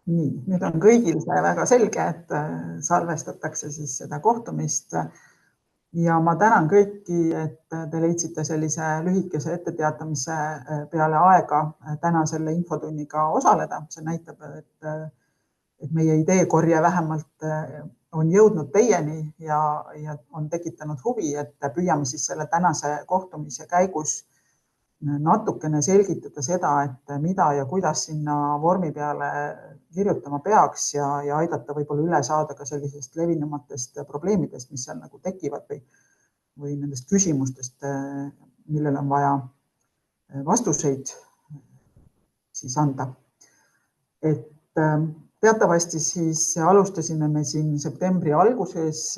Nii, nüüd on kõigil see väga selge, et salvestatakse siis seda kohtumist. Ja ma tänan kõiki, et te leidsite sellise lühikese etteteatamise peale aega täna selle infotunniga osaleda. See näitab, et meie ideekorje vähemalt on jõudnud teieni ja on tekitanud huvi, et püüame siis selle tänase kohtumise käigus natukene selgitada seda, et mida ja kuidas sinna vormi peale kirjutama peaks ja aidata võib-olla üle saada ka sellisest levinumatest probleemidest, mis seal nagu tekivad või nendest küsimustest, millele on vaja vastuseid siis anda. Et teatavasti siis alustasime me siin septembri alguses.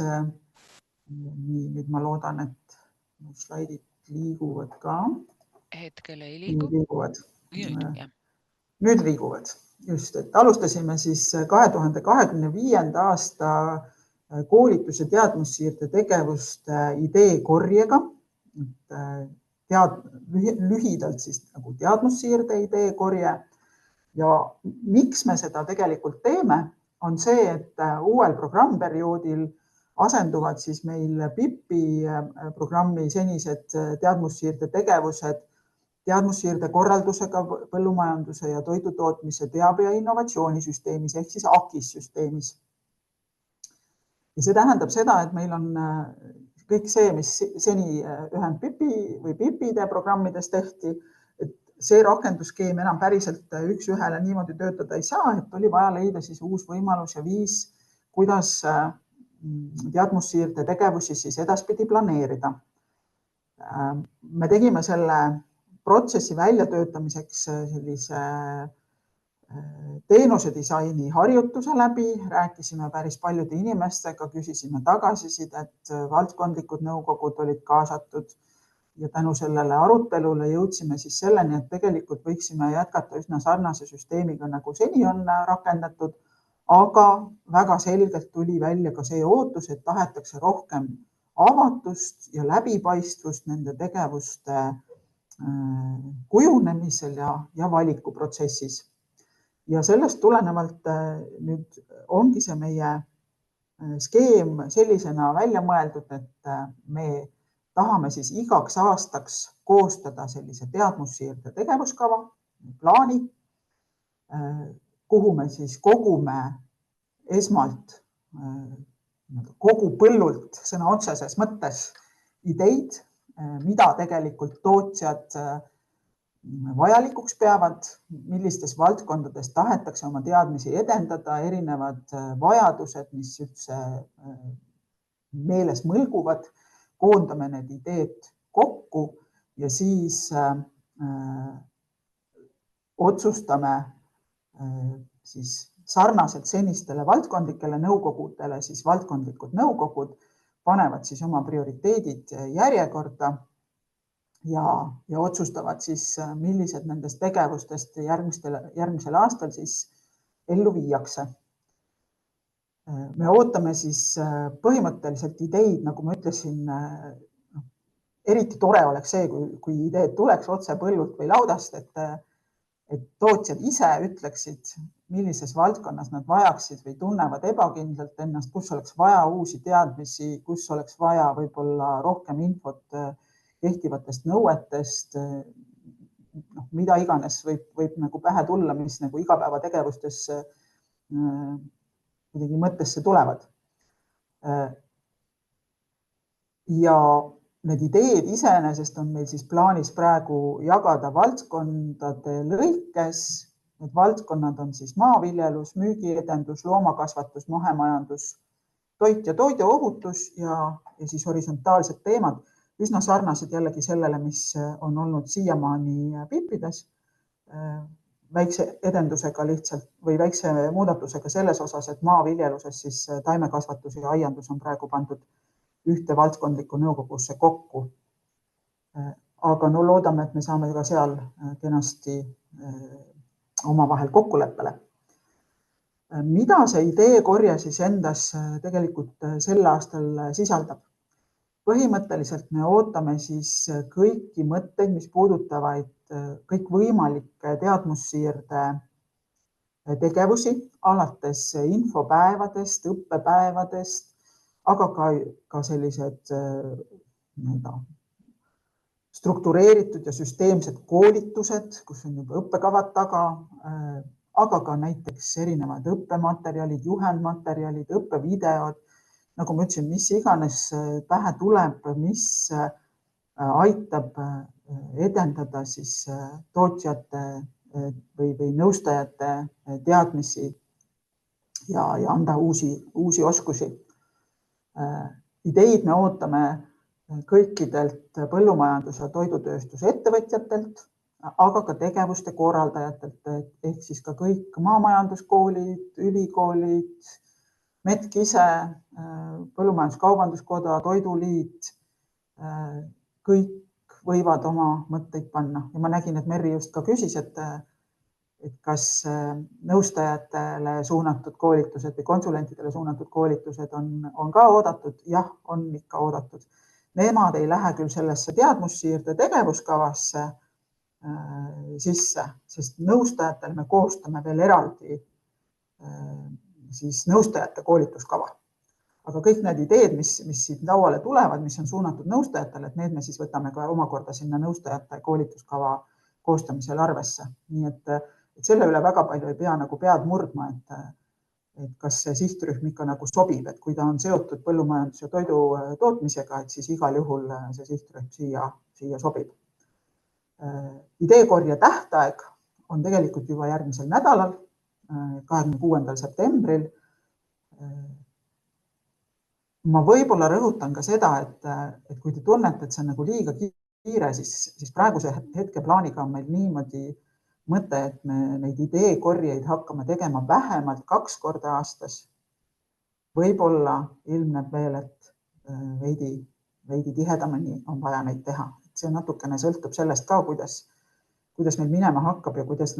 Nüüd ma loodan, et slaidid liiguvad ka. Hetkel ei liigu. Nüüd liiguvad. Just, et alustasime siis 2025. aasta koolitus- ja teadmussiirde tegevuste ideekorjega. Lühidalt siis nagu teadmussiirde ideekorje. Ja miks me seda tegelikult teeme, on see, et uuel programmperioodil asenduvad siis meil PIP-i programmi senised teadmussiirde tegevused teadmussiirde korraldusega põllumajanduse ja toidutootmise teabe- ja innovatsioonisüsteemis ehk siis AKIS-süsteemis. Ja see tähendab seda, et meil on kõik see, mis seni ühendPIP-i või PIP-ide programmides tehti, et see rakendusskeem enam päriselt üks ühele niimoodi töötada ei saa, et oli vaja leida siis uus võimalus ja viis, kuidas teadmussiirde tegevusi siis edaspidi planeerida. Me tegime selle protsessi väljatöötamiseks sellise teenusedisaini harjutuse läbi, rääkisime päris paljude inimestega, küsisime tagasisidet, valdkondlikud nõukogud olid kaasatud ja tänu sellele arutelule jõudsime siis selleni, et tegelikult võiksime jätkata üsna sarnase süsteemiga, nagu seni on rakendatud, aga väga selgelt tuli välja ka see ootus, et tahetakse rohkem avatust ja läbipaistvust nende tegevuste kujunemisel ja valikuprotsessis. Ja sellest tulenevalt nüüd ongi see meie skeem sellisena välja mõeldud, et me tahame siis igaks aastaks koostada sellise teadmussiirde tegevuskava, plaani, kuhu me siis kogume esmalt kogu põllult sõna otseses mõttes ideid, mida tegelikult tootjad vajalikuks peavad, millistes valdkondades tahetakse oma teadmisi edendada, erinevad vajadused, mis üldse meeles mõlguvad, koondame need ideed kokku ja siis otsustame siis sarnaselt senistele valdkondlikele nõukogudele, siis valdkondlikud nõukogud panevad siis oma prioriteedid järjekorda ja otsustavad siis, millised nendest tegevustest järgmisel aastal siis ellu viiakse. Me ootame siis põhimõtteliselt ideid, nagu ma ütlesin, eriti tore oleks see, kui ideed tuleks otse põllult või laudast, et tootjad ise ütleksid, millises valdkonnas nad vajaksid või tunnevad ebakindlalt ennast, kus oleks vaja uusi teadmisi, kus oleks vaja võib-olla rohkem infot kehtivatest nõuetest, mida iganes võib nagu pähe tulla, mis nagu igapäevategevustes kuidagi mõttesse tulevad. Ja need ideed iseenesest on meil siis plaanis praegu jagada valdkondade lõikes. Need valdkonnad on siis maaviljelus, müügiedendus, loomakasvatus, mahemajandus, toit ja toiduohutus ja siis horisontaalsed teemad, üsna sarnased jällegi sellele, mis on olnud siiamaani PIP-ides, väikse edendusega lihtsalt või väikse muudatusega selles osas, et maaviljeluses siis taimekasvatus ja aiandus on praegu pandud ühte valdkondlikku nõukogusse kokku. Aga no loodame, et me saame ka seal kenasti omavahel kokkuleppele. Mida see ideekorje siis endas tegelikult sel aastal sisaldab? Põhimõtteliselt me ootame siis kõiki mõtteid, mis puudutavaid kõikvõimalikke teadmussiirde tegevusi alates infopäevadest, õppepäevadest, aga ka sellised struktureeritud ja süsteemsed koolitused, kus on juba õppekavad taga, aga ka näiteks erinevad õppematerjalid, juhendmaterjalid, õppevideod, nagu ma ütlesin, mis iganes pähe tuleb, mis aitab edendada siis tootjate või nõustajate teadmisi ja anda uusi oskusi. Ideid me ootame kõikidelt põllumajandus- ja toidutööstuse ettevõtjatelt, aga ka tegevuste korraldajatelt, ehk siis ka kõik maamajanduskoolid, ülikoolid, METK ise, Põllumajandus-Kaubanduskoda, Toiduliit, kõik võivad oma mõtteid panna. Ja ma nägin, et Merri just ka küsis, et kas nõustajatele suunatud koolitused või konsulentidele suunatud koolitused on ka oodatud. Jah, on ikka oodatud. Nemad ei lähe küll sellesse teadmussiirde tegevuskavasse sisse, sest nõustajatel me koostame veel eraldi siis nõustajate koolituskava. Aga kõik need ideed, mis siit lauale tulevad, mis on suunatud nõustajatele, et need me siis võtame ka omakorda sinna nõustajate koolituskava koostamisel arvesse. Nii et selle üle väga palju ei pea nagu pead murdma, et kas see sihtrühm ikka nagu sobib, et kui ta on seotud põllumajandus- ja toidu tootmisega, et siis igal juhul see sihtrühm siia sobib. Ideekorje tähtaeg on tegelikult juba järgmisel nädalal, 26. septembril. Ma võib-olla rõhutan ka seda, et kui te tunnete, et see on nagu liiga kiire, siis praeguse hetke plaaniga on meil niimoodi mõte, et me neid ideekorjeid hakkame tegema vähemalt 2 korda aastas. Võib-olla ilmneb veel, et veidi tihedamini on vaja neid teha. See natukene sõltub sellest ka, kuidas meil minema hakkab ja kuidas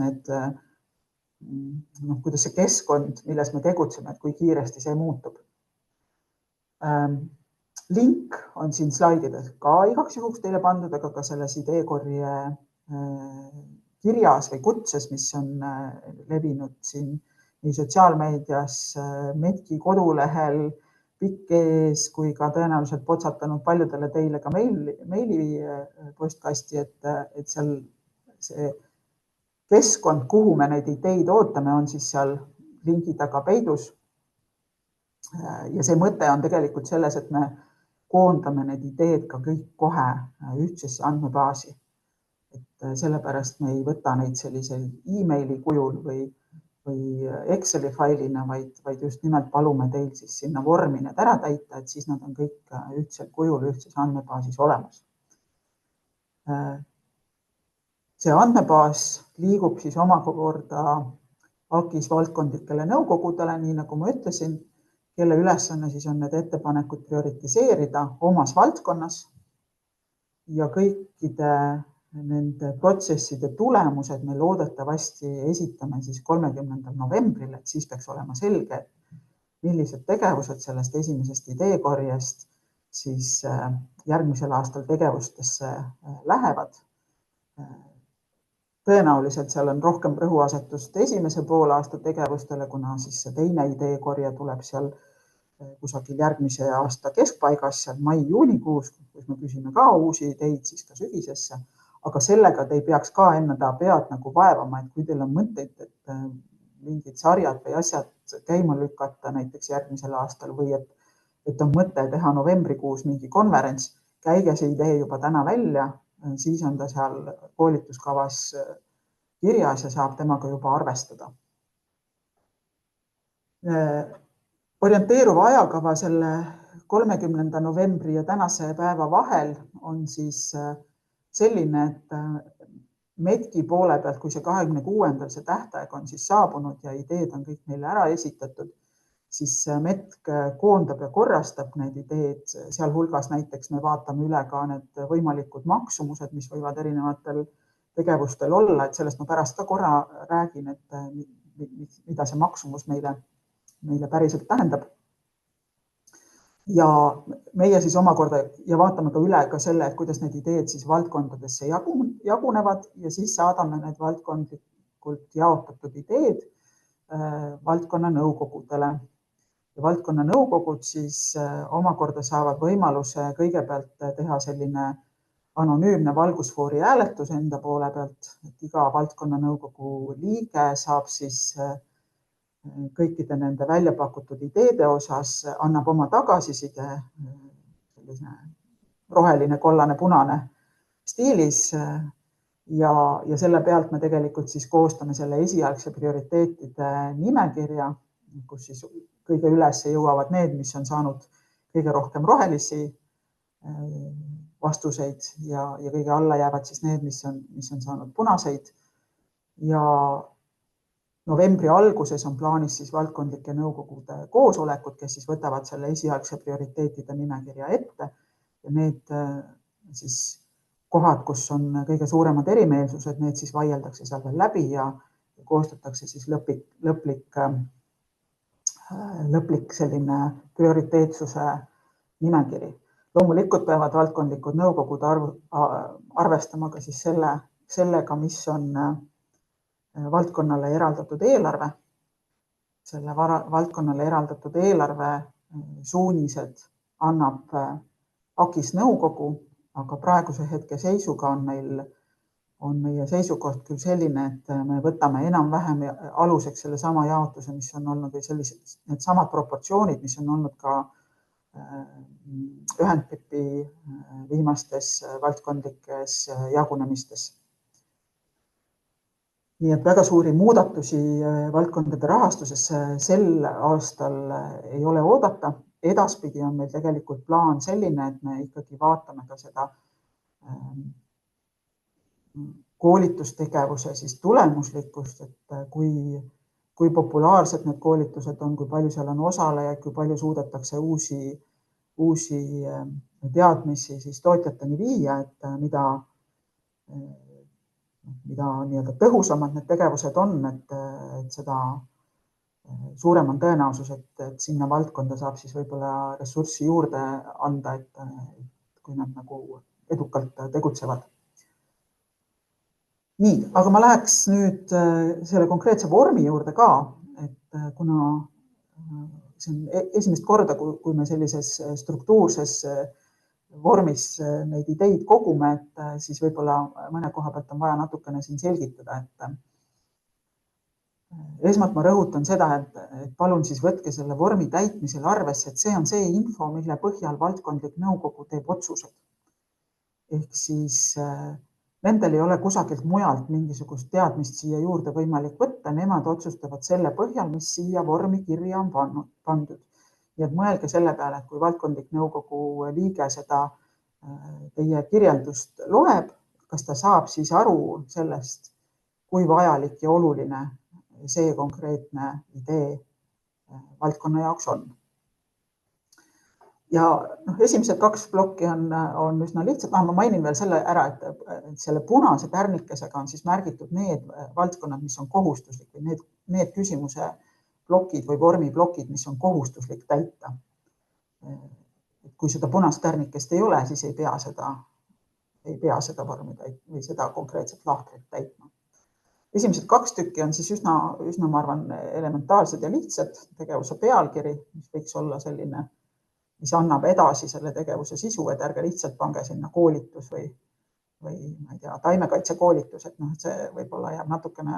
see keskkond, milles me tegutseme, et kui kiiresti see muutub. Link on siin slaidides ka igaks juhuks teile pandud, aga ka selles ideekorje kirjas või kutses, mis on levinud siin nii sotsiaalmeedias, METK-i kodulehel, pikk ees, kui ka tõenäoliselt potsatanud paljudele teile ka meili postkasti, et seal see keskkond, kuhu me neid ideid ootame, on siis seal lingi taga peidus. Ja see mõte on tegelikult selles, et me koondame need ideed ka kõik kohe ühtsesse andmebaasi. Et sellepärast me ei võta neid sellisel e-maili kujul või Exceli failina, vaid just nimelt palume teil siis sinna vormi need ära täita, et siis nad on kõik ühtsel kujul ühtses andmebaasis olemas. See andmebaas liigub siis omakorda AKIS valdkondlikele nõukogudele, nii nagu ma ütlesin, kelle ülesanne siis on need ettepanekud prioritiseerida omas valdkonnas ja kõikide nende protsesside tulemused me loodetavasti esitame siis 30. novembril, et siis peaks olema selge, millised tegevused sellest esimesest ideekorjest siis järgmisel aastal tegevustesse lähevad. Tõenäoliselt seal on rohkem rõhuasetust esimese poolaasta tegevustele, kuna siis see teine ideekorje tuleb seal kusagil järgmise aasta keskpaigas, seal mai-juunikuus, kus me küsime ka uusi ideid siis ka sügisesse. Aga sellega te ei peaks ka enne pead nagu vaevama, et kui teil on mõtteid, et mingid sarjad või asjad käima lükata näiteks järgmisel aastal või et on mõte teha novembrikuus mingi konverents, käige see idee juba täna välja, siis on ta seal koolituskavas kirjas ja saab temaga juba arvestada. Orienteeruva ajakava selle 30. novembri ja tänase päeva vahel on siis selline, et METK-i poole pealt, kui see 26. see tähtaeg on siis saabunud ja ideed on kõik meile ära esitatud, siis METK koondab ja korrastab need ideed, sealhulgas näiteks me vaatame üle ka need võimalikud maksumused, mis võivad erinevatel tegevustel olla, et sellest ma pärast ka korra räägin, et mida see maksumus meile päriselt tähendab. Ja meie siis omakorda ja vaatame ka üle ka selle, et kuidas need ideed siis valdkondadesse jagunevad ja siis saadame need valdkondlikult jaotatud ideed valdkonna nõukogudele. Ja valdkonna nõukogud siis omakorda saavad võimaluse kõigepealt teha selline anonüümne valgusfoori hääletus enda poole pealt, et iga valdkonna nõukogu liige saab siis kõikide nende välja pakutud ideede osas, annab oma tagasiside selline roheline, kollane, punane stiilis ja selle pealt me tegelikult siis koostame selle esialgse prioriteetide nimekirja, kus siis kõige üles jõuavad need, mis on saanud kõige rohkem rohelisi vastuseid ja kõige alla jäävad siis need, mis on saanud punaseid. Ja novembri alguses on plaanis siis valdkondlike nõukogude koosolekud, kes siis võtavad selle esialgse prioriteetide nimekirja ette ja need siis kohad, kus on kõige suuremad erimeelsused, need siis vaieldakse seal veel läbi ja koostatakse siis lõplik selline prioriteetsuse nimekiri. Loomulikult peavad valdkondlikud nõukogud arvestama ka siis sellega, mis on valdkonnale eraldatud eelarve. Selle valdkonnale eraldatud eelarve suunised annab AKIS nõukogu, aga praeguse hetke seisuga on meie seisukoht küll selline, et me võtame enam-vähem aluseks selle sama jaotuse, mis on olnud või sellised need samad proportsioonid, mis on olnud ka Ühendpipi viimastes valdkondlikes jagunemistes. Nii et väga suuri muudatusi valdkondade rahastuses sel aastal ei ole oodata. Edaspidi on meil tegelikult plaan selline, et me ikkagi vaatame ka seda koolitustegevuse siis tulemuslikkust, et kui populaarsed need koolitused on, kui palju seal on osalejaid, kui palju suudetakse uusi teadmisi siis tootjateni viia, et mida nii-öelda tõhusamad need tegevused on, et seda suurem on tõenäosus, et sinna valdkonda saab siis võib-olla ressurssi juurde anda, et kui nad nagu edukalt tegutsevad. Nii, aga ma läheks nüüd selle konkreetse vormi juurde ka, et kuna see on esimest korda, kui me sellises struktuurses vormis neid ideid kogume, et siis võib-olla mõne koha pealt on vaja natukene siin selgitada, et esmalt ma rõhutan seda, et palun siis võtke selle vormi täitmisel arvesse, et see on see info, mille põhjal valdkondlik nõukogu teeb otsused. Ehk siis nendel ei ole kusagilt mujalt mingisugust teadmist siia juurde võimalik võtta, nemad otsustavad selle põhjal, mis siia vormi kirja on pandud. Nii et mõelge selle peale, et kui valdkondlik nõukogu liige seda teie kirjeldust loeb, kas ta saab siis aru sellest, kui vajalik ja oluline see konkreetne idee valdkonna jaoks on. Ja esimesed 2 plokki on üsna lihtsad. Ma mainin veel selle ära, et selle punase tärnikesega on siis märgitud need valdkonnad, mis on kohustuslik või need küsimuse plokid või vormiplokid, mis on kohustuslik täita. Kui seda punast tärnikest ei ole, siis ei pea seda vormi või seda konkreetset lahtrit täitma. Esimesed 2 tükki on siis üsna, ma arvan, elementaarsed ja lihtsad. Tegevuse pealkiri, mis võiks olla selline, mis annab edasi selle tegevuse sisu, et ärge lihtsalt pange sinna koolitus või ma ei tea, taimekaitsekoolitus, et see võib-olla jääb natukene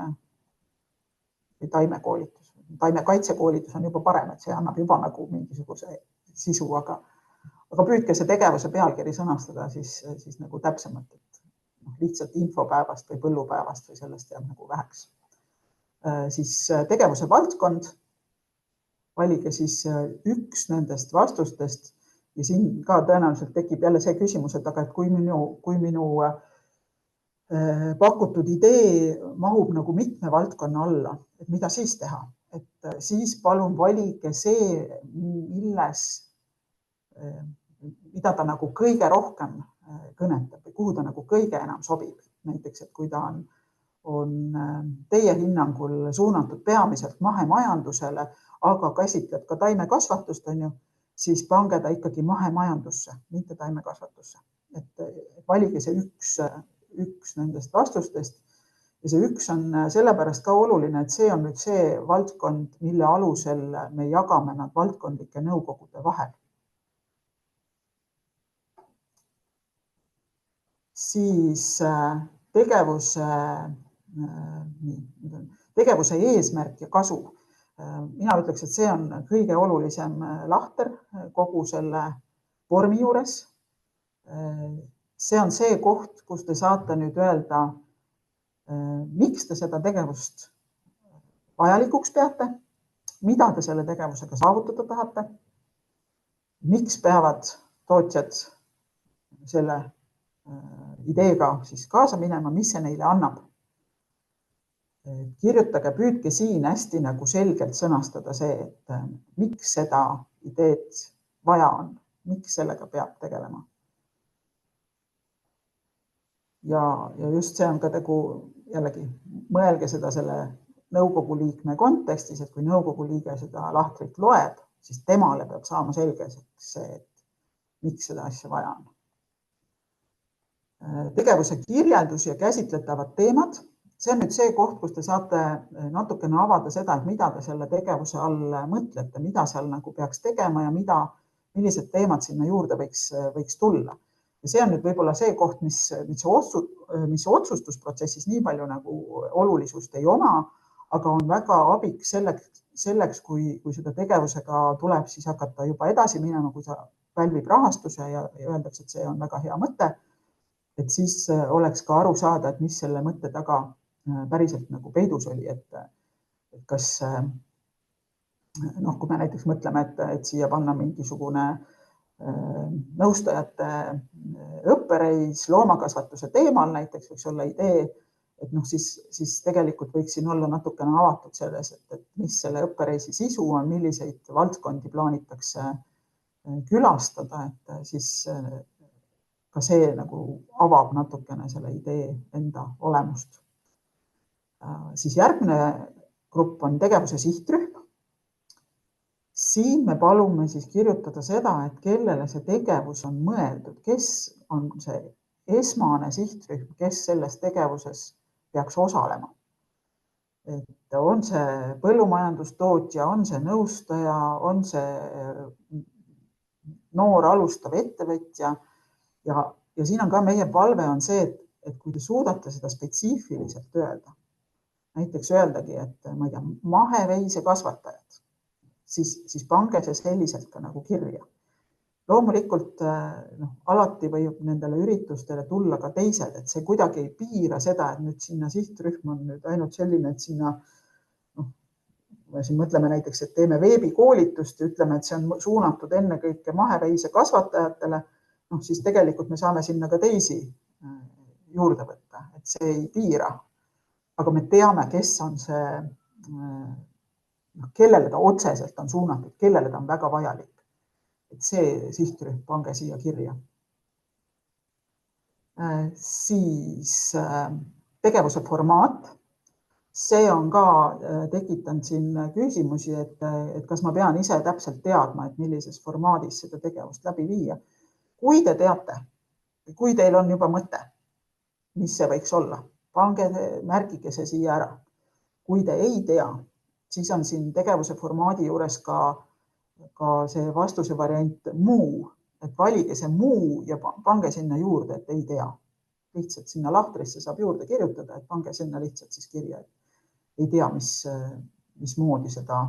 või taimekoolitus. Taimekaitsekoolitus on juba parem, et see annab juba nagu mingisuguse sisu, aga püüdke see tegevuse pealkiri sõnastada siis nagu täpsemalt, et lihtsalt infopäevast või põllupäevast või sellest jääb nagu väheks. Siis tegevuse valdkond, valige siis üks nendest vastustest ja siin ka tõenäoliselt tekib jälle see küsimus, et aga kui minu pakutud idee mahub nagu mitme valdkonna alla, et mida siis teha? Et siis palun valige see, mida ta nagu kõige rohkem kõnetab või kuhu ta nagu kõige enam sobib. Näiteks, et kui ta on teie hinnangul suunatud peamiselt mahemajandusele, aga käsitleb ka taimekasvatust, siis pange ta ikkagi mahemajandusse, mitte taimekasvatusse. Et valige see üks nendest vastustest Ja see üks on sellepärast ka oluline, et see on nüüd see valdkond, mille alusel me jagame nad valdkondlike nõukogude vahel. Siis tegevuse eesmärk ja kasu. Mina ütleks, et see on kõige olulisem lahter kogu selle vormi juures. See on see koht, kus te saate nüüd öelda, miks te seda tegevust vajalikuks peate, mida te selle tegevusega saavutada tahate, miks peavad tootjad selle ideega siis kaasa minema, mis see neile annab. Kirjutage, püüdke siin hästi nagu selgelt sõnastada see, et miks seda ideed vaja on, miks sellega peab tegelema. Ja just see on ka jällegi, mõelge seda selle nõukogu liikme kontekstis, et kui nõukogu liige seda lahtrit loeb, siis temale peab saama selgeks see, et miks seda asja vaja on. Tegevuse kirjeldus ja käsitletavad teemad. See on nüüd see koht, kus te saate natukene avada seda, et mida te selle tegevuse all mõtlete, mida seal nagu peaks tegema ja millised teemad sinna juurde võiks tulla. Ja see on nüüd võib-olla see koht, mis otsustusprotsessis nii palju nagu olulisust ei oma, aga on väga abiks selleks, kui seda tegevusega tuleb siis hakata juba edasi minema, kui sa pälvib rahastuse ja öeldakse, et see on väga hea mõte, et siis oleks ka aru saada, et mis selle mõtte taga päriselt nagu peidus oli, et kas, kui me näiteks mõtleme, et siia panna mingisugune nõustajate õppereis loomakasvatuse teemal näiteks võiks olla idee, et siis tegelikult võiks siin olla natukene avatud selles, et mis selle õppereisi sisu on, milliseid valdkondi plaanitakse külastada, et siis ka see nagu avab natukene selle idee enda olemust. Siis järgmine grupp on tegevuse sihtrühm. Siin me palume siis kirjutada seda, et kellele see tegevus on mõeldud, kes on see esmane sihtrühm, kes selles tegevuses peaks osalema. Et on see põllumajandustootja, on see nõustaja, on see noor alustav ettevõtja ja siin on ka meie palve on see, et kui te suudate seda spetsiifiliselt öelda, näiteks öeldagi, et ma ei tea, maheveise kasvatajad, siis pange see selliselt ka nagu kirja. Loomulikult alati võib nendele üritustele tulla ka teised, et see kuidagi ei piira seda, et nüüd sinna sihtrühm on nüüd ainult selline, et sinna, me siin mõtleme näiteks, et teeme veebikoolitust ja ütleme, et see on suunatud ennekõike maheveise kasvatajatele, siis tegelikult me saame sinna ka teisi juurde võtta, et see ei piira. Aga me teame, kes on see, kellele ta otseselt on suunatud, kellele ta on väga vajalik. Et see sihtrühm pange siia kirja. Siis tegevuse formaat. See on ka tekitanud siin küsimusi, et kas ma pean ise täpselt teadma, et millises formaadis seda tegevust läbi viia. Kui te teate, kui teil on juba mõte, mis see võiks olla, märgige see siia ära. Kui te ei tea, siis on siin tegevuse formaadi juures ka see vastuse variant muu, et valige see muu ja pange sinna juurde, et ei tea. Lihtsalt sinna lahtrisse saab juurde kirjutada, et pange sinna lihtsalt siis kirja, et ei tea, mismoodi seda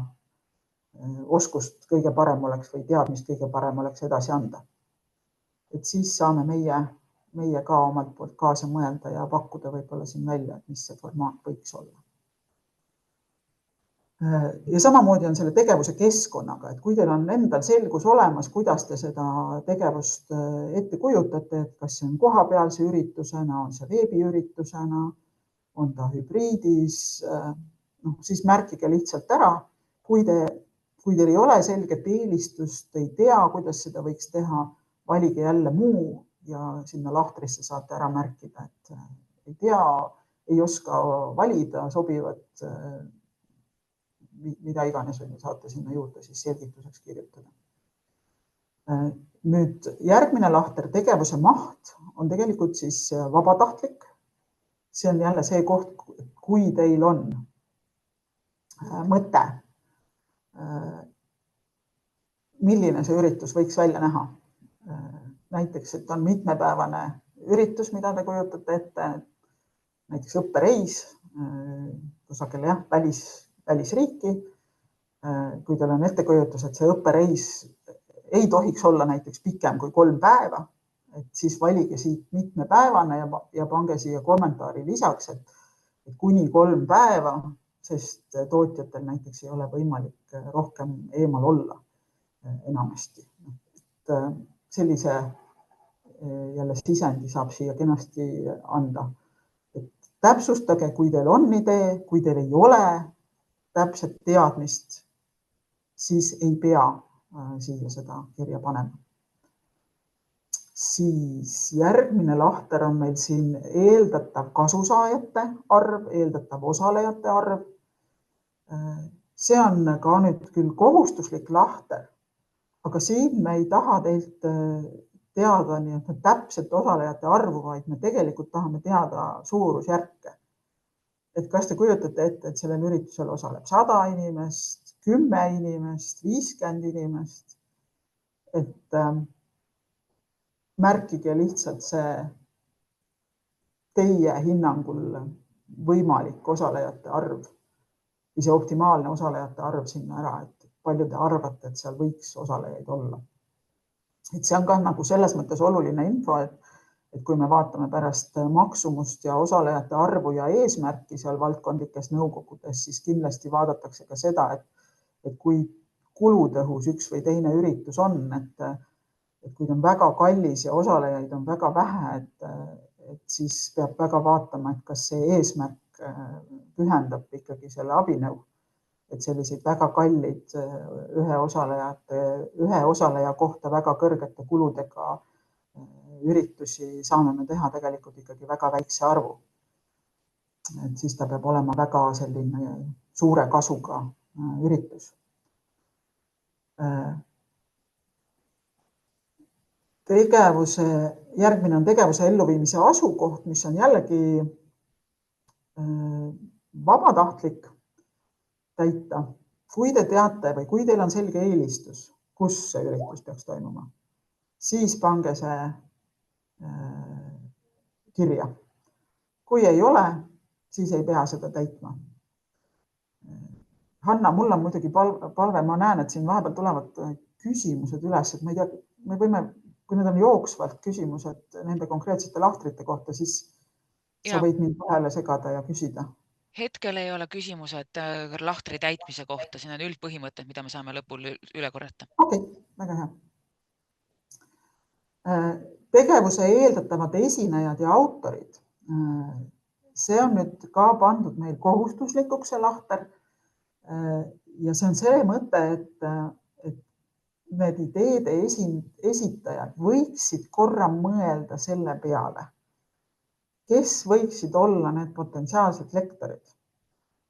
oskust kõige parem oleks või teadmist kõige parem oleks edasi anda. Et siis saame meie ka omalt poolt kaasa mõelda ja pakkuda võib-olla siin välja, et mis see formaat võiks olla. Ja samamoodi on selle tegevuse keskkonnaga, et kui teil on endal selgus olemas, kuidas te seda tegevust ette kujutate, et kas see on kohapealse üritusena, on see veebiüritusena, on ta hübriidis, siis märkige lihtsalt ära. Kui teil ei ole selget eelistust, ei tea, kuidas seda võiks teha, valige jälle muu ja sinna lahtrisse saate ära märkida, et ei tea, ei oska valida sobivat, mida iganes saate sinna juurde siis selgituseks kirjutada. Nüüd järgmine lahter, tegevuse maht on tegelikult siis vabatahtlik. see on jälle see koht, kui teil on mõte, milline see üritus võiks välja näha. Näiteks, et on mitmepäevane üritus, mida te kujutate ette, näiteks õppereis kusagil välisriiki. Kui teil on ettekujutus, et see õppereis ei tohiks olla näiteks pikem kui 3 päeva, et siis valige siit mitmepäevane ja pange siia kommentaari lisaks, et kuni 3 päeva, sest tootjatel näiteks ei ole võimalik rohkem eemal olla enamasti. Et sellise jälle sisendi saab siia kenasti anda. Et täpsustage, kui teil on idee, kui teil ei ole täpset teadmist, siis ei pea siia seda kirja panema. Siis järgmine lahter on meil siin eeldatav kasusaajate arv, eeldatav osalejate arv. See on ka nüüd küll kohustuslik lahter, aga siin me ei taha teilt teada nii täpset osalejate arvu, vaid me tegelikult tahame teada suurusjärke. Et kas te kujutate ette, et sellel üritusel osaleb 100 inimest, 10 inimest, 50 inimest, et märkige lihtsalt see teie hinnangul võimalik osalejate arv või see optimaalne osalejate arv sinna ära, et palju te arvate, et seal võiks osalejaid olla. Et see on ka nagu selles mõttes oluline info, et kui me vaatame pärast maksumust ja osalejate arvu ja eesmärki seal valdkondlikes nõukogudes, siis kindlasti vaadatakse ka seda, et kui kulutõhus üks või teine üritus on, et kui on väga kallis ja osalejaid on väga vähe, et siis peab väga vaatama, et kas see eesmärk pühendab ikkagi selle abinõu. Et selliseid väga kallid ühe osaleja kohta väga kõrgete kuludega üritusi saame me teha tegelikult ikkagi väga väikse arvu. Et siis ta peab olema väga selline suure kasuga üritus. Järgmine on tegevuse elluviimise asukoht, mis on jällegi vabatahtlik täita. Kui te teate või kui teil on selge eelistus, kus see üritus peaks toimuma, siis pange see kirja. Kui ei ole, siis ei pea seda täitma. Hanna, mul on muidugi palve, ma näen, et siin vahepeal tulevad küsimused üles, et ma ei tea, me võime, kui need on jooksvalt küsimused nende konkreetsete lahtrite kohta, siis sa võid mind vahele segada ja küsida. Hetkel ei ole küsimused lahtri täitmise kohta, siin on üldpõhimõtted, mida me saame lõpul üle korrata. Okei, väga hea. Tegevuse eeldatavad esinejad ja autorid. See on nüüd ka pandud meil kohustuslikuks see lahter. Ja see on see mõte, et need ideede esitajad võiksid korra mõelda selle peale, kes võiksid olla need potentsiaalsed lektorid.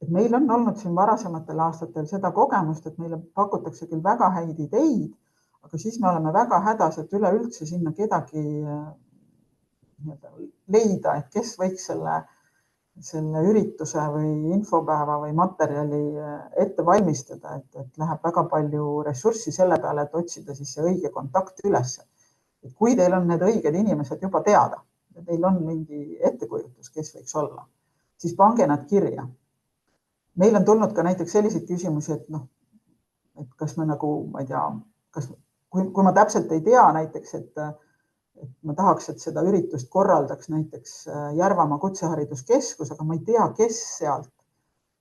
Et meil on olnud siin varasematel aastatel seda kogemust, et meile pakutakse küll väga häid ideid, aga siis me oleme väga hädas, et üleüldse sinna kedagi leida, et kes võiks selle ürituse või infopäeva või materjali ette valmistada, et läheb väga palju ressurssi selle peale, et otsida siis see õige kontakt üles. Et kui teil on need õiged inimesed juba teada, ja teil on mingi ettekujutus, kes võiks olla, siis pange nad kirja. Meil on tulnud ka näiteks selliseid küsimusi, et kas me nagu, ma ei tea, kui ma täpselt ei tea näiteks, et ma tahaks, et seda üritust korraldaks näiteks Järvamaa kutsehariduskeskus, aga ma ei tea, kes sealt,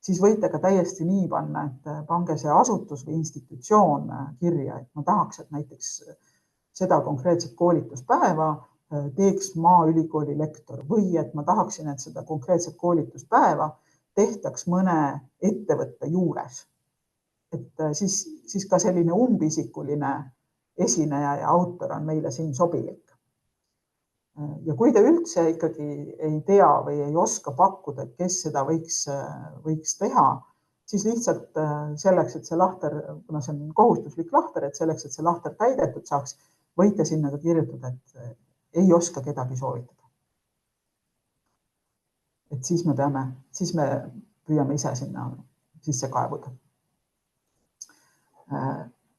siis võite ka täiesti nii panna, et pange see asutus või institutsioon kirja, et ma tahaks, et näiteks seda konkreetset koolituspäeva teeks Maaülikooli lektor või et ma tahaksin, et seda konkreetset koolituspäeva tehtaks mõne ettevõtte juures. Et siis ka selline umbisikuline esineja ja autor on meile siin sobilik. Ja kui te üldse ikkagi ei tea või ei oska pakkuda, et kes seda võiks teha, siis lihtsalt selleks, et see lahter, kuna see on kohustuslik lahter, et selleks, et see lahter täidetud saaks, võite sinna ka kirjutada, et ei oska kedagi soovitada. et siis me püüame ise sinna sisse kaevuda.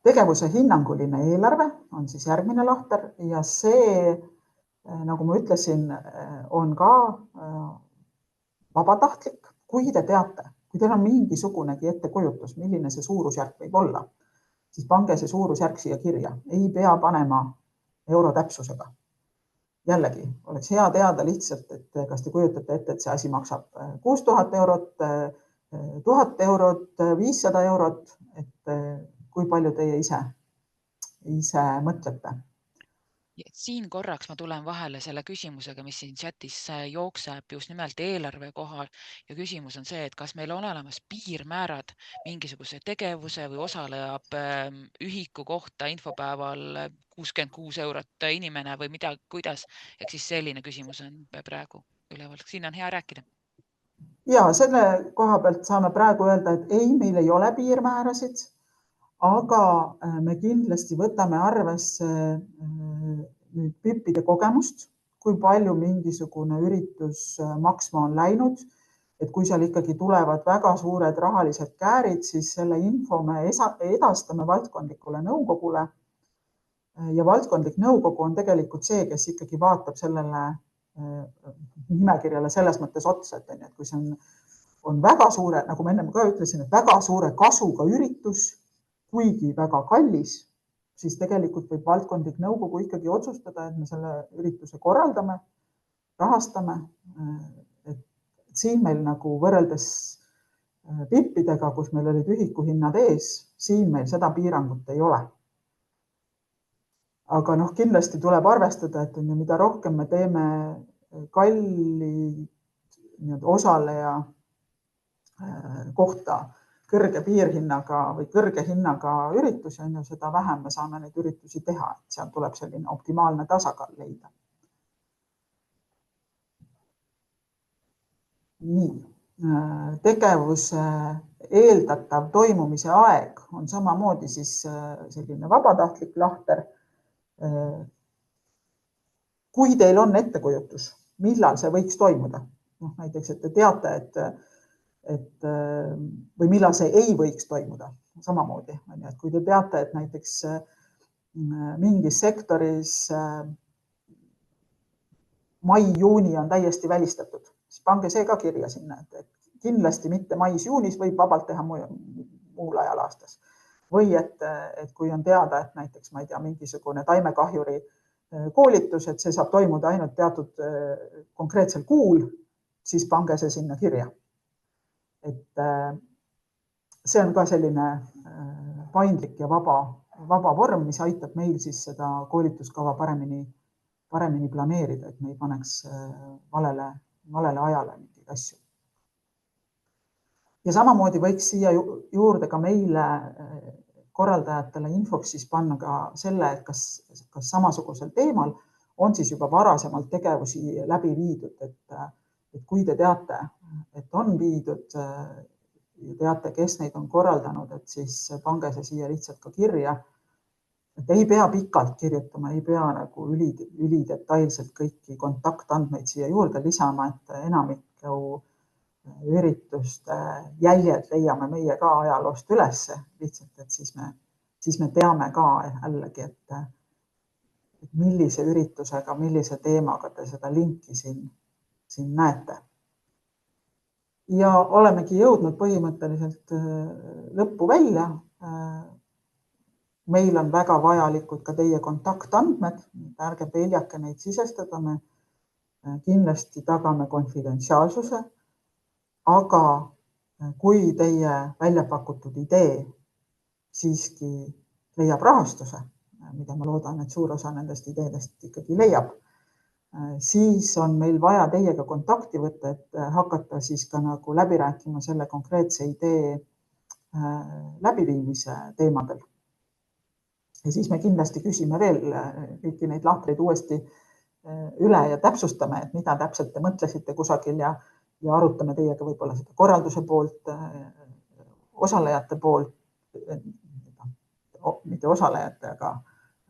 Tegevuse hinnanguline eelarve on siis järgmine lahter ja see, nagu ma ütlesin, on ka vabatahtlik. Kui te teate, kui teil on mingisugunegi ettekujutus, milline see suurusjärk võib olla, siis pange see suurusjärk siia kirja. Ei pea panema euro täpsusega. Jällegi, oleks hea teada lihtsalt, et kas te kujutate ette, et see asi maksab 6000 eurot, 1000 eurot, 500 eurot, et kui palju teie ise mõtlete. Siin korraks ma tulen vahele selle küsimusega, mis siin chatis jookseb just nimelt eelarve kohal ja küsimus on see, et kas meil on olemas piirmäärad mingisuguse tegevuse või osaleja ühiku kohta infopäeval 66 eurot inimene või mida, kuidas, ehk siis selline küsimus on praegu üleval. Siin on hea rääkida. Ja selle koha pealt saame praegu öelda, et ei, meil ei ole piirmäärasid, aga me kindlasti võtame arvesse nüüd PIP-ide kogemust, kui palju mingisugune üritus maksma on läinud, et kui seal ikkagi tulevad väga suured rahalised käärid, siis selle info me edastame valdkondlikule nõukogule ja valdkondlik nõukogu on tegelikult see, kes ikkagi vaatab sellele nimekirjale selles mõttes otsa, et kui see on väga suure, nagu ma enne ka ütlesin, et väga suure kasuga üritus, kuigi väga kallis, siis tegelikult võib valdkondlik nõukogu ikkagi otsustada, et me selle ürituse korraldame, rahastame. Et siin meil nagu võrreldes PIP-idega, kus meil olid ühikuhinnad ees, siin meil seda piirangut ei ole. Aga kindlasti tuleb arvestada, et mida rohkem me teeme kalli osaleja kohta kõrge piirhinnaga või kõrge hinnaga üritusi, seda vähem me saame neid üritusi teha. Et seal tuleb selline optimaalne tasakaal leida. Nii, tegevuse eeldatav toimumise aeg on samamoodi siis selline vabatahtlik lahter. Kui teil on ettekujutus, millal see võiks toimuda, näiteks, et te teate, või millal see ei võiks toimuda samamoodi. Et kui te teate, et näiteks mingis sektoris mai-juuni on täiesti välistatud, siis pange see ka kirja sinna, et kindlasti mitte mais-juunis, võib vabalt teha muul ajal aastas. Või et kui on teada, et näiteks, ma ei tea, mingisugune taimekahjuri koolitus, et see saab toimuda ainult teatud konkreetsel kuul, siis pange see sinna kirja. Et see on ka selline paindlik ja vaba vorm, mis aitab meil siis seda koolituskava paremini planeerida, et me ei paneks valele ajale mingeid asju. Ja samamoodi võiks siia juurde ka meile korraldajatele infoks siis panna ka selle, et kas samasugusel teemal on siis juba varasemalt tegevusi läbi viidud, et kui te teate, et on viidud ja teate, kes neid on korraldanud, et siis pange see siia lihtsalt ka kirja. Et ei pea pikalt kirjutama, ei pea nagu ülidetailselt kõiki kontaktandmeid siia juurde lisama, et enamiku ürituste jäljed leiame meie ka ajaloost ülesse, lihtsalt, et siis me teame ka jällegi, et millise üritusega, millise teemaga te seda linki siin näete. Ja olemegi jõudnud põhimõtteliselt lõppu välja. Meil on väga vajalikud ka teie kontaktandmed, ärge peljake neid sisestada, me kindlasti tagame konfidentsiaalsuse, aga kui teie välja pakutud idee siiski leiab rahastuse, mida ma loodan, et suur osa nendest ideedest ikkagi leiab, siis on meil vaja teiega kontakti võtta, et hakata siis ka nagu läbi rääkima selle konkreetse idee läbiviimise teemadel. Ja siis me kindlasti küsime veel kõiki neid lahtreid uuesti üle ja täpsustame, et mida täpselt te mõtlesite kusagil ja arutame teiega võib-olla seda korralduse poolt, osalejate poolt, mitte osalejate, aga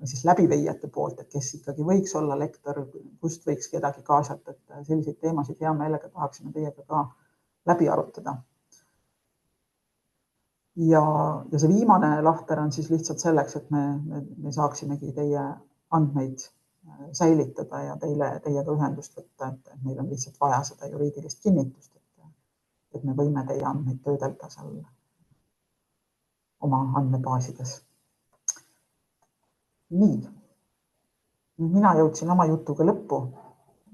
siis läbiviijate poolt, et kes ikkagi võiks olla lektor, kust võiks kedagi kaasata, et selliseid teemasid hea meelega tahaksime teiega ka läbi arutada. Ja see viimane lahter on siis lihtsalt selleks, et me saaksimegi teie andmeid säilitada ja teiega ühendust võtta, et meil on lihtsalt vaja seda juriidilist kinnitust, et me võime teie andmeid töödelda seal oma andmebaasides. Nii, mina jõudsin oma jutuga lõppu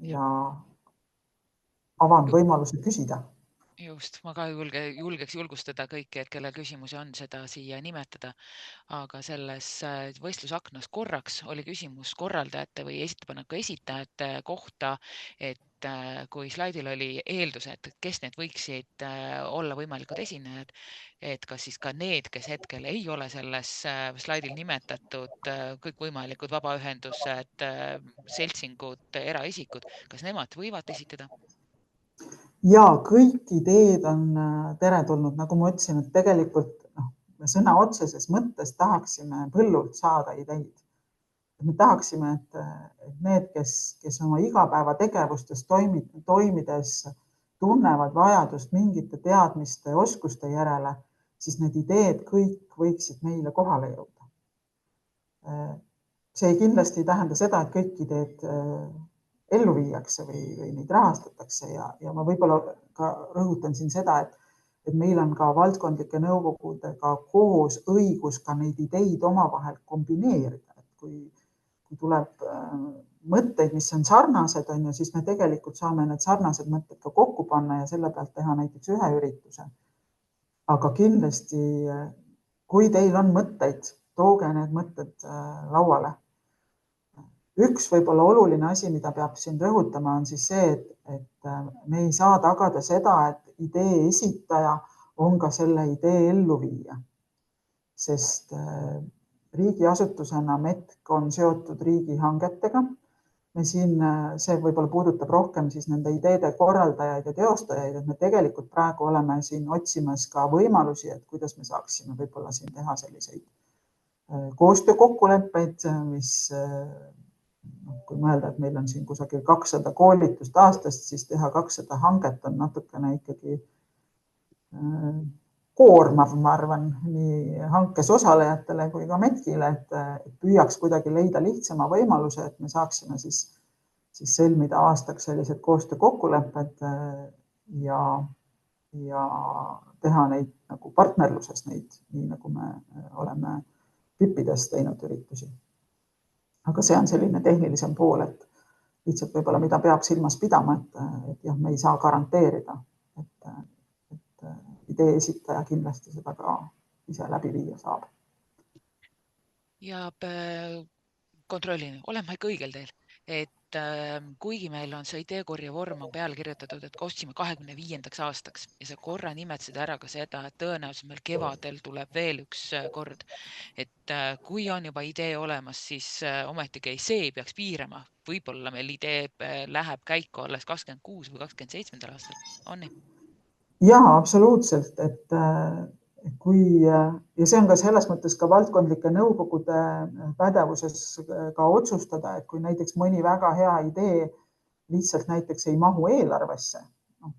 ja avan võimaluse küsida. Just, ma ka julgeks julgustada kõiki, et kelle küsimusi on seda siia nimetada, aga selles võistlusaknas korraks oli küsimus korraldajate või ettepaneku esitajate kohta, et kui slaidil oli eeldus, et kes need võiksid olla võimalikud esinejad, et kas siis ka need, kes hetkel ei ole selles slaidil nimetatud, kõik võimalikud vabaühendused, seltsingud, eraisikud, kas nemad võivad esitada? Ja kõik ideed on teretulnud, nagu ma ütlesin, et tegelikult me sõna otseses mõttes tahaksime põllult saada ideid. Me tahaksime, et need, kes oma igapäevategevustes toimides tunnevad vajadust mingite teadmiste ja oskuste järele, siis need ideed kõik võiksid meile kohale jõuda. See kindlasti ei tähenda seda, et kõik ideed ellu viiakse või neid rahastatakse ja ma võib-olla ka rõhutan siin seda, et meil on ka valdkondlike nõukogudega koos õigus ka neid ideid omavahel kombineerida. Et kui tuleb mõtteid, mis on sarnased, siis me tegelikult saame need sarnased mõtted ka kokku panna ja selle pealt teha näiteks ühe ürituse. Aga kindlasti, kui teil on mõtteid, tooge need mõtted lauale. Üks võib-olla oluline asi, mida peab siin rõhutama, on siis see, et me ei saa tagada seda, et idee esitaja on ka selle idee elluviija. Sest riigiasutusena METK on seotud riigihangetega. See võib-olla puudutab rohkem siis nende ideede korraldajaid ja teostajaid, et me tegelikult praegu oleme siin otsimas ka võimalusi, et kuidas me saaksime võib-olla siin teha selliseid koostöökokkuleppeid, mis kui mõelda, et meil on siin kusagil 200 koolitust aastast, siis teha 200 hanget on natukene ikkagi koormav, ma arvan, nii hankes osalejatele kui ka METK-ile, et püüaks kuidagi leida lihtsama võimaluse, et me saaksime siis sõlmida aastaks sellised koostöökokkulepped ja teha neid nagu partnerluses neid, nii nagu me oleme PIP-ides teinud üritusi. Aga see on selline tehnilisem pool, et lihtsalt võib-olla mida peab silmas pidama, et jah, me ei saa garanteerida, et idee esitaja kindlasti seda ka ise läbi viia saab. Ja kontrollin, olen ma ikka õigel teel, et kuigi meil on see ideekorje vorm on peale kirjutatud, et ostsime 25. aastaks ja sa korra nimetasid ära ka seda, et tõenäoliselt meil kevadel tuleb veel üks kord, et kui on juba idee olemas, siis ometigi see ei peaks piirama. Võib-olla meil idee läheb käiku alles 26 või 27. aastal, on nii? Jaa, absoluutselt, et ja see on ka selles mõttes ka valdkondlike nõukogude pädevuses ka otsustada, et kui näiteks mõni väga hea idee lihtsalt näiteks ei mahu eelarvesse,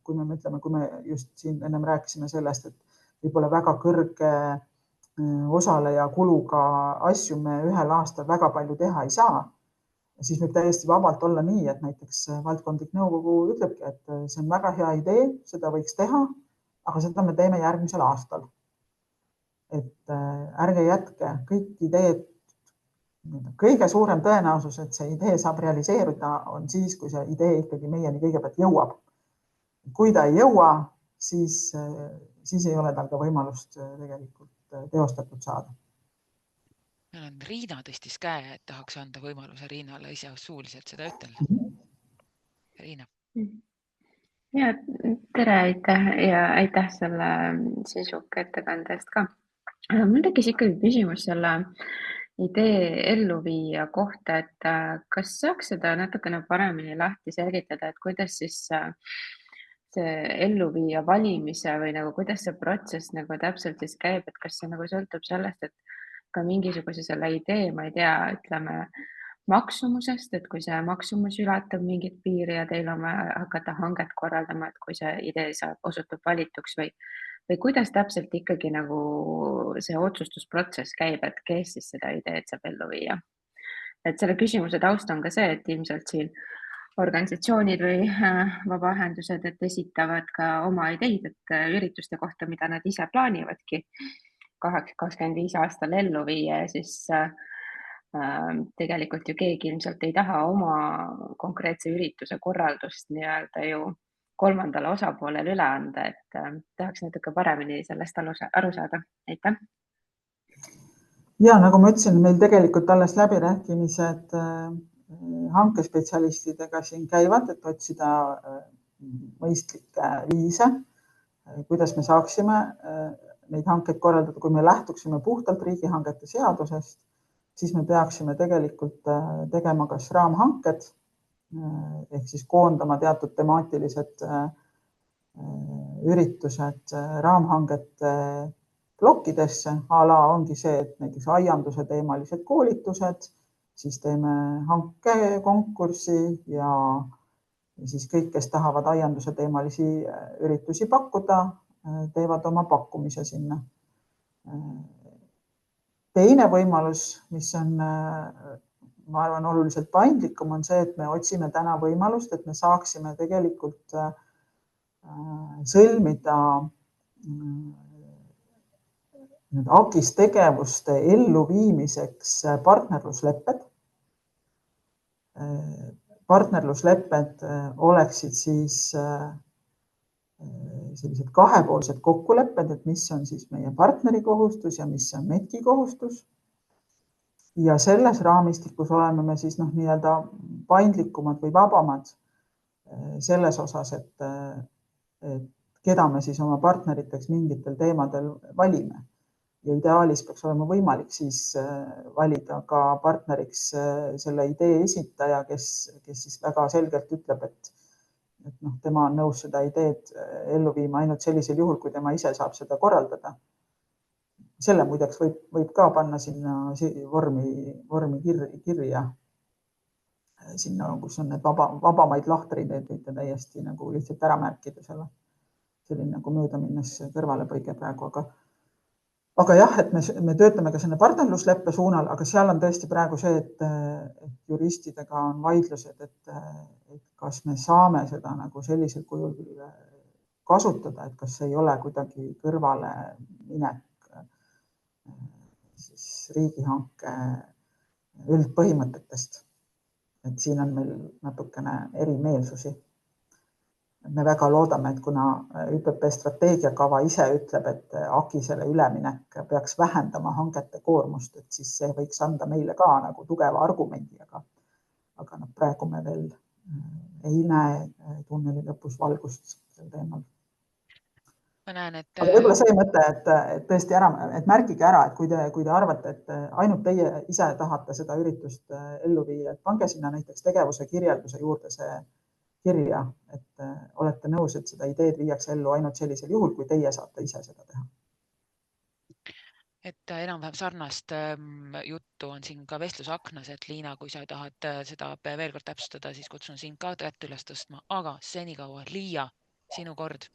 kui me mõtleme, kui me just siin ennem rääkisime sellest, et võib-olla väga kõrge osaleja kuluga asju me ühel aastal väga palju teha ei saa, siis võib täiesti vabalt olla nii, et näiteks valdkondlik nõukogu ütlebki, et see on väga hea idee, seda võiks teha, aga seda me teeme järgmisel aastal. Et ärge jätke kõik ideed, kõige suurem tõenäosus, et see idee saab realiseeruda, on siis, kui see idee ikkagi meieni kõigepealt jõuab. Kui ta ei jõua, siis ei ole tal ka võimalust tegelikult teostatud saada. Riina tõstis käe, et tahaks anda võimaluse Riinale ise suuliselt seda ütelda. Riina. Ja, tere, aitäh selle sisuka ettekande eest ka. Mul tekkis ikkagi küsimus selle idee elluviija kohta, et kas saaks seda natukene paremini lahti selgitada, et kuidas siis see elluviija valimise või nagu kuidas see protsess nagu täpselt siis käib, et kas see nagu sõltub sellest, et ka mingisuguse selle idee, ma ei tea, ütleme maksumusest, et kui see maksumus ületab mingit piiri ja teil on vaja hakata hanget korraldama, et kui see idee osutub valituks või kuidas täpselt ikkagi nagu see otsustusprotsess käib, et kes siis seda ideed saab ellu viia? Et selle küsimuse taust on ka see, et ilmselt siin organisatsioonid või vabaühendused, et esitavad ka oma ideid, et ürituste kohta, mida nad ise plaanivadki 25 aastal ellu viia ja siis tegelikult ju keegi ilmselt ei taha oma konkreetse ürituse korraldust nii-öelda ju kolmandale osapoolele üle anda, et tahaks natuke paremini sellest aru saada. Aitäh! Ja nagu ma ütlesin, meil tegelikult alles läbirääkimised hankespetsialistidega siin käivad, et otsida mõistlikke viise, kuidas me saaksime neid hankeid korraldada. Kui me lähtuksime puhtalt riigihangete seadusest, siis me peaksime tegelikult tegema kas raamhanked ehk siis koondama teatud temaatilised üritused raamhangete plokkidesse. A la ongi see, et näiteks aianduse teemalised koolitused, siis teeme hankekonkursi ja siis kõik, kes tahavad aianduse teemalisi üritusi pakkuda, teevad oma pakkumise sinna. Teine võimalus, mis on, ma arvan, oluliselt paindlikum, on see, et me otsime täna võimalust, et me saaksime tegelikult sõlmida AKIS tegevuste elluviimiseks partnerluslepped. Partnerluslepped oleksid siis sellised kahepoolsed kokkulepped, et mis on siis meie partneri kohustus ja mis on METki kohustus. Ja selles raamistikus oleme me siis nii-öelda paindlikumad või vabamad selles osas, et keda me siis oma partneriteks mingitel teemadel valime. Ja ideaalis peaks olema võimalik siis valida ka partneriks selle idee esitaja, kes siis väga selgelt ütleb, et tema on nõus seda ideed ellu viima ainult sellisel juhul, kui tema ise saab seda korraldada. Selle muideks võib ka panna sinna vormi kirja. Sinna, kus on need vabamaid lahtreid, et võite täiesti nagu lihtsalt ära märkida selle. Selline nagu mööda minnes kõrvalepõige praegu, aga jah, et me töötame ka selle partnerlusleppe suunal, aga seal on tõesti praegu see, et juristidega on vaidlused, et kas me saame seda nagu sellisel kujul kasutada, et kas ei ole kuidagi kõrvale minek siis riigihanke üldpõhimõtetest. Et siin on meil natukene erimeelsusi. Me väga loodame, et kuna ÜPP strateegiakava ise ütleb, et AKISele üleminek peaks vähendama hangete koormust, et siis see võiks anda meile ka nagu tugeva argumendi, aga praegu me veel ei näe tunneli lõpus valgust sel teemal. Ma näen, et... Aga võib-olla see mõte, et tõesti et märkige ära, et kui te arvate, et ainult teie ise tahate seda üritust ellu viia, et pange sinna näiteks tegevuse kirjelduse juurde see kirja, et olete nõus, et seda ideed viiakse ellu ainult sellisel juhul, kui teie saate ise seda teha. Et enam-vähem sarnast juttu on siin ka vestlusaknas, et Liina, kui sa tahad seda veel kord täpsustada, siis kutsun sind ka kätt üles tõstma, aga senikaua Liia, sinu kord.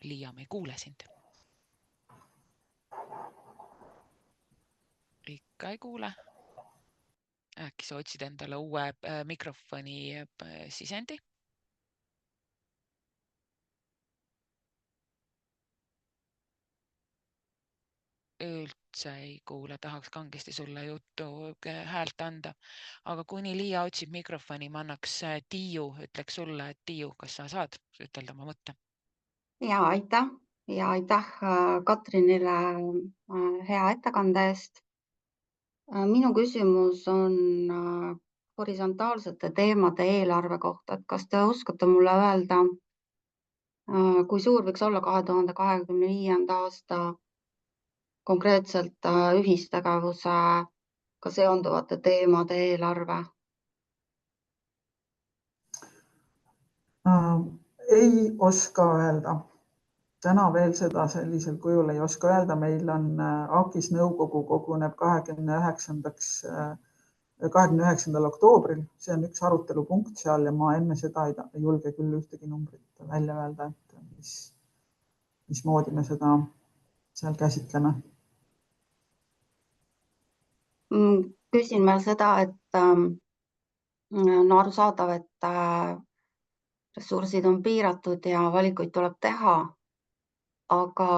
Liia, me ei kuule sind. Ikka ei kuule. Äkki sa otsid endale uue mikrofoni sisendi? Üldse ei kuule, tahaks kangesti sulle juttu häält anda. Aga kuni Liia otsib mikrofoni, ma annaks Tiiu, ütleks sulle, et Tiiu, kas sa saad ütelda oma mõtte? Ja aitäh Katrinile hea ettekande eest. Minu küsimus on horisontaalsete teemade eelarve kohta. Et kas te oskate mulle öelda, kui suur võiks olla 2025. aasta konkreetselt ühistegevusega seonduvate teemade eelarve? Ei oska öelda. täna veel seda sellisel kujul ei oska öelda. Meil on AKIS nõukogu koguneb 29. oktoobril. See on üks arutelupunkt seal ja ma enne seda ei julge küll ühtegi numbrit välja öelda, et mismoodi me seda seal käsitleme. Küsin veel seda, et on arusaadav, et ressursid on piiratud ja valikuid tuleb teha, aga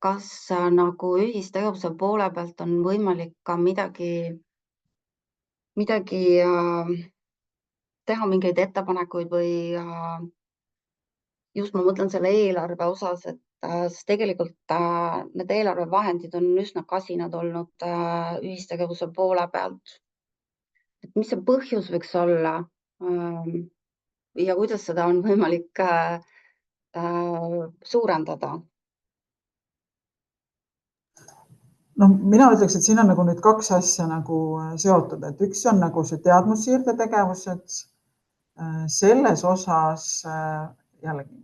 kas nagu ühistegevuse poole pealt on võimalik ka midagi teha, mingeid ettepanekuid või just ma mõtlen selle eelarve osas, et tegelikult need eelarvevahendid on üsna kasinad olnud ühistegevuse poole pealt. Et mis see põhjus võiks olla ja kuidas seda on võimalik suurendada? No, mina ütleks, et siin on nagu nüüd kaks asja nagu seotud, et üks on nagu see teadmussiirde tegevused. Selles osas jällegi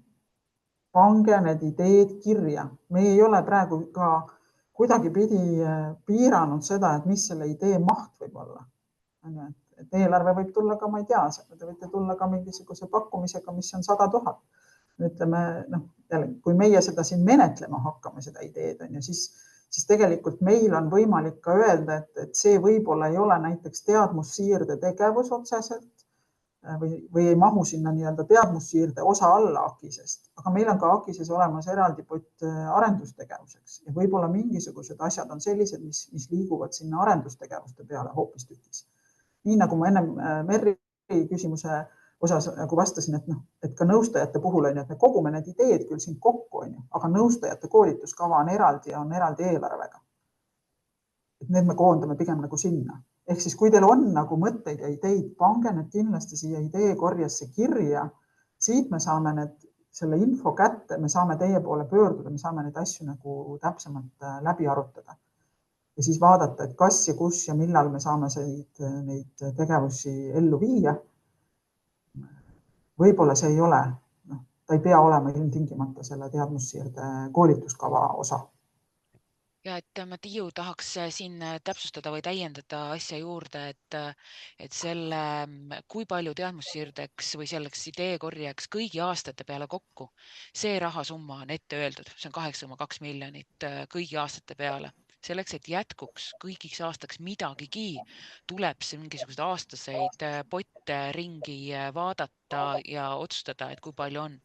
pange need ideed kirja. Me ei ole praegu ka kuidagi pidi piiranud seda, et mis selle idee maht võib olla. Et eelarve võib tulla ka, ma ei tea, te võite tulla ka mingisuguse pakkumisega, mis on 100 000. Ütleme, kui meie seda siin menetlema hakkame, seda ideed, siis tegelikult meil on võimalik ka öelda, et see võib-olla ei ole näiteks teadmussiirde tegevus otseselt või ei mahu sinna nii-öelda teadmussiirde osa alla AKIS-est, aga meil on ka AKIS-es olemas eraldi pott arendustegevuseks ja võib-olla mingisugused asjad on sellised, mis liiguvad sinna arendustegevuste peale hoopistükkis. Nii nagu ma enne Merri küsimuse osas nagu vastasin, et ka nõustajate puhul on, et me kogume need ideed küll siin kokku, aga nõustajate koolituskava on eraldi eelarvega. Et need me koondame pigem nagu sinna. Ehk siis, kui teil on nagu mõtteid ja ideid, pange need kindlasti siia ideekorjesse kirja. Siit me saame selle info kätte, me saame teie poole pöörduda, me saame neid asju nagu täpsemalt läbi arutada. Ja siis vaadata, et kas ja kus ja millal me saame neid tegevusi ellu viia. Võib-olla see ei ole, ta ei pea olema ilmtingimata selle teadmussiirde koolituskava osa. Ja et ma Tiiu tahaks siin täpsustada või täiendada asja juurde, et selle, kui palju teadmussiirdeks või selleks ideekorjaks kõigi aastate peale kokku, see rahasumma on ette öeldud, see on 8,2 miljonit kõigi aastate peale. Selleks, et jätkuks kõigiks aastaks midagigi, tuleb see mingisugused aastaseid potte ringi vaadata ja otsustada, et kui palju on.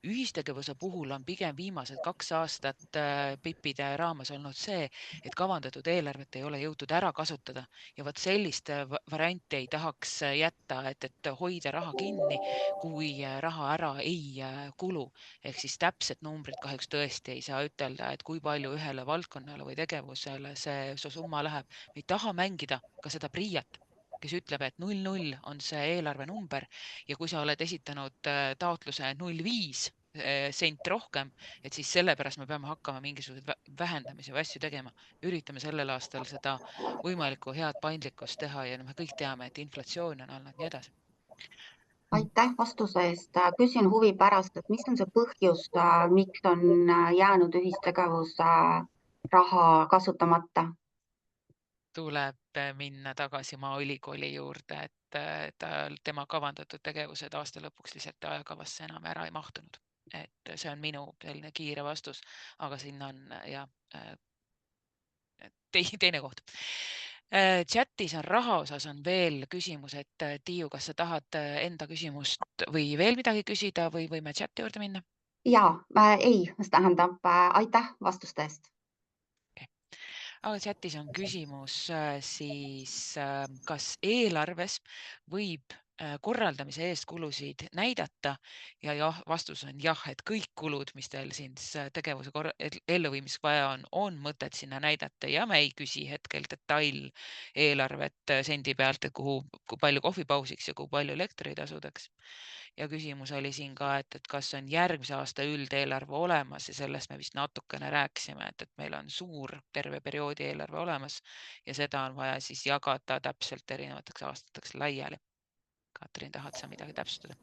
Ühistegevuse puhul on pigem viimased 2 aastat PIP-ide raames olnud see, et kavandatud eelarvet ei ole jõutud ära kasutada ja vot sellist varianti ei tahaks jätta, et hoida raha kinni, kui raha ära ei kulu. Ehk siis täpset numbrit kahjuks tõesti ei saa ütelda, et kui palju ühele valdkonnale või tegevusele see summa läheb. Me ei taha mängida ka seda PRIA-t, kes ütleb, et 0,0 on see eelarve number ja kui sa oled esitanud taotluse 0,5 sent rohkem, et siis sellepärast me peame hakkama mingisuguseid vähendamisi või asju tegema. Üritame sellel aastal seda võimalikku head paindlikkust teha ja me kõik teame, et inflatsioon on olnud nii edasi. Aitäh vastuse eest. Küsin huvi pärast, et mis on see põhjus, miks on jäänud ühistegevuse raha kasutamata? Tuleb minna tagasi Maaülikooli juurde, et tema kavandatud tegevused aasta lõpuks lihtsalt ajakavasse enam ära ei mahtunud. Et see on minu selline kiire vastus, aga siin on teine koht. Chatis on raha osas on veel küsimus, et Tiiu, kas sa tahad enda küsimust või veel midagi küsida või võime chati juurde minna? Jaa, ei, mis tähendab aitäh vastuste eest. Aga chatis on küsimus siis, kas eelarves võib korraldamise eest kulusid näidata ja vastus on jah, et kõik kulud, mis teil siin tegevuse elluviimiseks vaja on mõtet sinna näidata ja me ei küsi hetkel detail eelarvet sendi pealt, et kui palju kohvipausiks ja kui palju elektritasudeks. Ja küsimus oli siin ka, et kas on järgmise aasta üldeelarve olemas ja sellest me vist natukene rääkisime, et meil on suur terve perioodi eelarve olemas ja seda on vaja siis jagada täpselt erinevateks aastateks laiali. Katrin, tahad sa midagi täpsustada?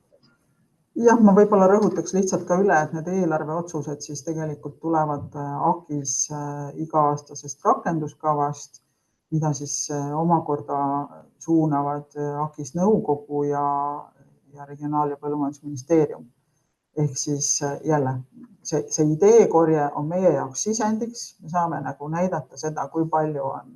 Jah, ma võib-olla rõhutaks lihtsalt ka üle, et need eelarveotsused siis tegelikult tulevad AKIS iga-aastasest rakenduskavast, mida siis omakorda suunavad AKIS nõukogu ja Regionaal- ja Põllumajandusministeerium. Ehk siis jälle see ideekorje on meie jaoks sisendiks, me saame nagu näidata seda, kui palju on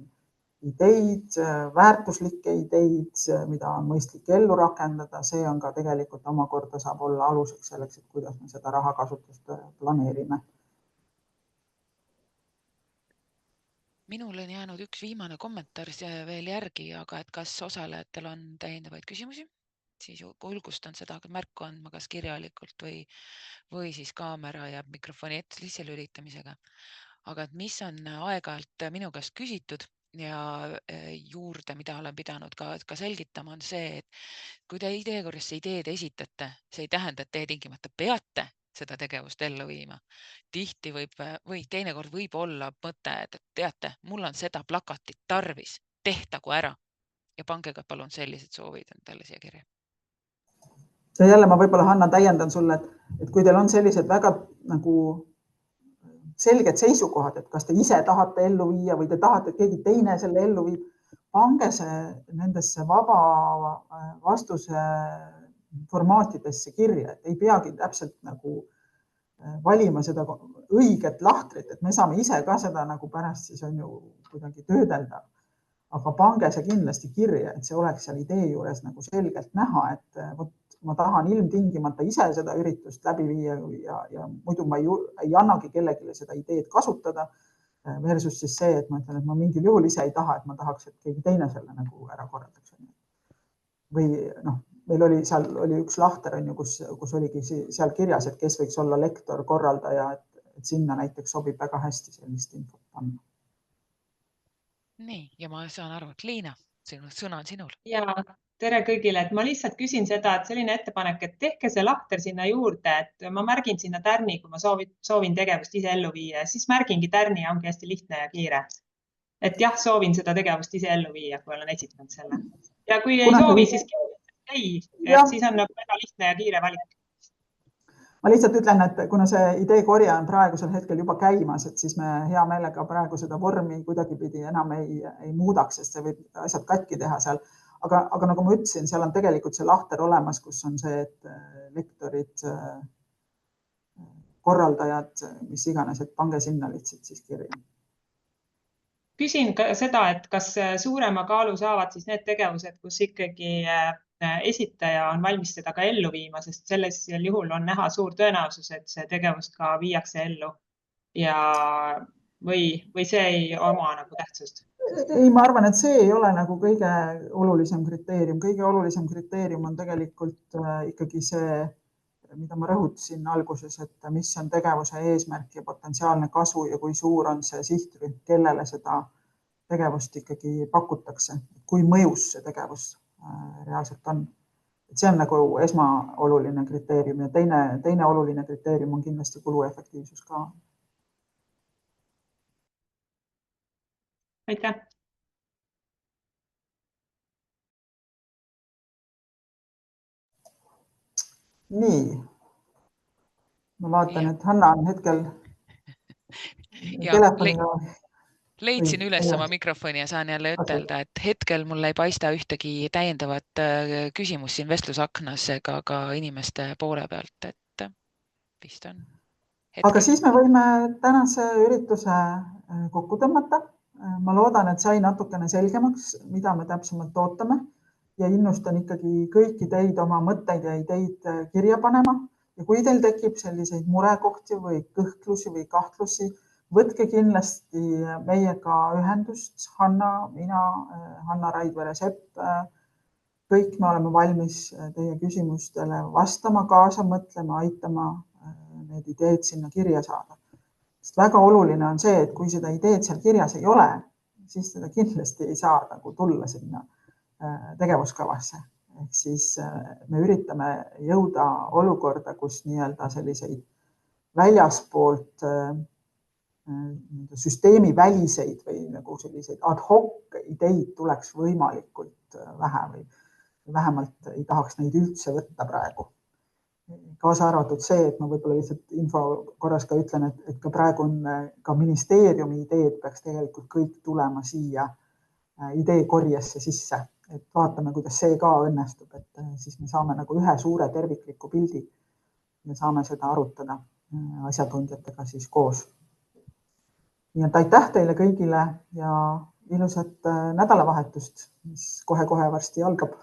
ideid, väärtuslikke ideid, mida on mõistlik ellu rakendada, see on ka tegelikult omakorda saab olla aluseks selleks, et kuidas me seda rahakasutust planeerime. Minul on jäänud üks viimane kommentaar veel järgi, aga et kas osalejatel on täiendavaid küsimusi, siis julgustan seda märku andma kas kirjalikult või siis kaamera ja mikrofoni ette sisse lülitamisega. Aga et mis on aeg-ajalt minu käest küsitud ja juurde, mida olen pidanud ka selgitama, on see, et kui te ideekorjasse ideed esitate, see ei tähenda, et te tingimata peate seda tegevust ellu viima. Tihti või teinekord võib olla mõte, et teate, mul on seda plakatit tarvis, tehtagu ära ja pange ka palun sellised soovid endale siia kirja. Ja jälle ma võib-olla Hanna täiendan sulle, et kui teil on sellised väga nagu selged seisukohad, et kas te ise tahate ellu viia või te tahate, et keegi teine selle ellu viib, pange see nendesse vaba vastuse formaatidesse kirja, et ei peagi täpselt nagu valima seda õiget lahtrit, et me saame ise ka seda nagu pärast siis on ju kuidagi töödelda. Aga pange see kindlasti kirja, et see oleks seal idee juures nagu selgelt näha, et ma tahan ilmtingimata ise seda üritust läbi viia ja muidu ma ei annagi kellelegi seda ideed kasutada versus siis see, et ma ütlen, et ma mingil juhul ise ei taha, et ma tahaks, et keegi teine selle nagu ära korraldaks. Või meil oli seal üks lahter, kus oligi seal kirjas, et kes võiks olla lektor, korraldaja, et sinna näiteks sobib väga hästi sellist infot panna. Nii, ja ma saan aru, et Liina, sõna on sinul. Ja tere kõigile, et ma lihtsalt küsin seda, et selline ettepanek, et tehke see lahter sinna juurde, et ma märgin sinna tärni, kui ma soovin tegevust ise ellu viia, siis märgingi tärni ja ongi hästi lihtne ja kiire. Et jah, soovin seda tegevust ise ellu viia, kui olen esitanud selle. Ja kui ei soovi, siis ei, siis on väga lihtne ja kiire valik. Ma lihtsalt ütlen, et kuna see ideekorje on praegusel hetkel juba käimas, et siis me hea meelega praegu seda vormi kuidagi pidi enam ei muudaks, sest see võib asjad katki teha seal. Aga nagu ma ütlesin, seal on tegelikult see lahter olemas, kus on see, et lektorid, korraldajad, mis iganes, et pange sinna lihtsalt siis kirja. Küsin ka seda, et kas suurema kaalu saavad siis need tegevused, kus ikkagi esitaja on valmis seda ka ellu viima, sest sellisel juhul on näha suur tõenäosus, et see tegevust ka viiakse ellu või see ei oma nagu tähtsust? Ei, ma arvan, et see ei ole nagu kõige olulisem kriteerium. Kõige olulisem kriteerium on tegelikult ikkagi see, mida ma rõhutasin alguses, et mis on tegevuse eesmärk ja potentsiaalne kasu ja kui suur on see sihtrühm, kellele seda tegevust ikkagi pakutakse, kui mõjus see tegevus reaalselt on. See on nagu esmaoluline kriteerium ja teine oluline kriteerium on kindlasti kuluefektiivsus ka. Aitäh! Nii. Ma vaatan, et Hanna on hetkel telefoniga. Leidsin üles oma mikrofoni ja saan jälle ütelda, et hetkel mul ei paista ühtegi täiendavat küsimus siin vestlusaknas ega ka inimeste poole pealt, et vist on. Aga siis me võime tänase ürituse kokku tõmmata. Ma loodan, et sai natukene selgemaks, mida me täpsemalt ootame ja innustan ikkagi kõiki teid oma mõtteid ja ideid kirja panema. Ja kui teil tekib selliseid murekohti või kõhklusi või kahtlusi, võtke kindlasti meiega ühendust, Hanna, mina, Hanna Raidvere-Sepp. Kõik me oleme valmis teie küsimustele vastama, kaasa mõtlema, aitama need ideed sinna kirja saada. Sest väga oluline on see, et kui seda ideed seal kirjas ei ole, siis seda kindlasti ei saa nagu tulla sinna tegevuskavasse. Ehk siis me üritame jõuda olukorda, kus nii-öelda selliseid väljaspoolt süsteemi väliseid või nagu selliseid ad hoc ideid tuleks võimalikult vähe või vähemalt ei tahaks neid üldse võtta praegu. kaasa arvatud see, et ma võib-olla lihtsalt info korras ka ütlen, et ka praegu on ka ministeeriumi ideed peaks tegelikult kõik tulema siia ideekorjesse sisse, et vaatame, kuidas see ka õnnestub, et siis me saame nagu ühe suure tervikliku pildi ja saame seda arutada asjatundjatega siis koos. Nii et aitäh teile kõigile ja ilusat nädalavahetust, mis kohe-kohe varsti algab.